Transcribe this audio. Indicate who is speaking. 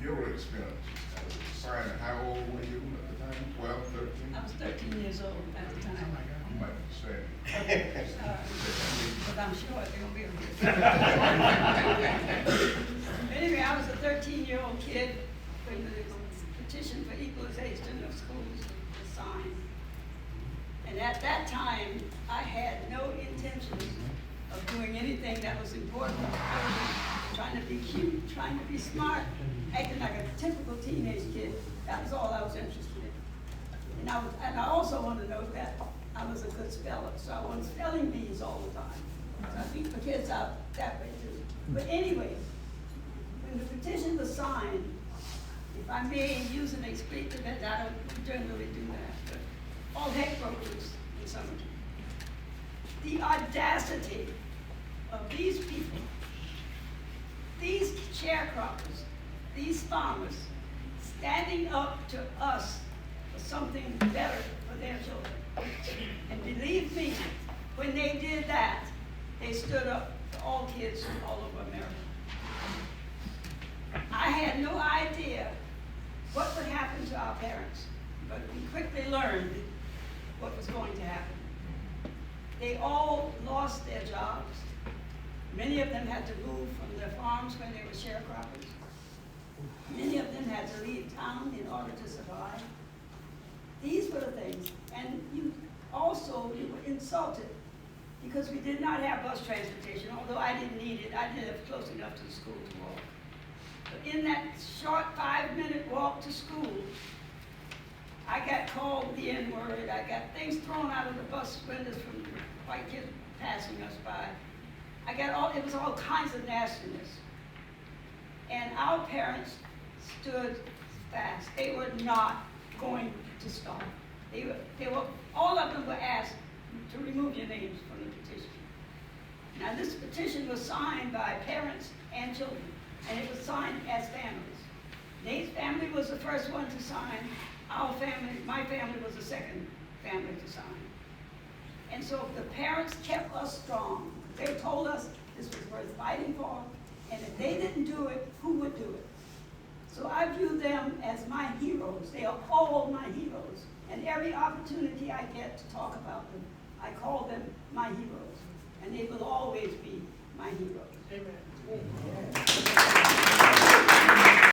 Speaker 1: your experience? Sign, how old were you at the time? 12, 13?
Speaker 2: I was 13 years old at the time.
Speaker 1: You might be saying.
Speaker 2: But I'm sure they're going to be able to. Anyway, I was a 13-year-old kid when the petition for equalization of schools was signed. And at that time, I had no intention of doing anything that was important. I was trying to be cute, trying to be smart, acting like a typical teenage kid. That was all I was interested in. And I also want to note that I was a good speller, so I won spelling bees all the time. So I beat the kids out that way too. But anyway, when the petition was signed, if I may use an expletive, I don't generally do that, but all heck broke loose in Summerton. The audacity of these people, these sharecroppers, these farmers, standing up to us for something better for their children. And believe me, when they did that, they stood up for all kids all over America. I had no idea what would happen to our parents, but we quickly learned what was going to happen. They all lost their jobs. Many of them had to move from their farms when they were sharecroppers. Many of them had to leave town in order to survive. These were the things. And you were insulted because we did not have bus transportation, although I didn't need it. I lived close enough to the school to walk. But in that short 5-minute walk to school, I got called the N-word. I got things thrown out of the bus windows from white kids passing us by. It was all kinds of nastiness. And our parents stood fast. They were not going to stop. All of them were asked to remove your names from the petition. Now this petition was signed by parents and children, and it was signed as families. Nate's family was the first one to sign. My family was the second family to sign. And so the parents kept us strong. They told us this was worth fighting for, and if they didn't do it, who would do it? So I view them as my heroes. They are all my heroes. And every opportunity I get to talk about them, I call them my heroes. And they will always be my heroes.
Speaker 3: Amen.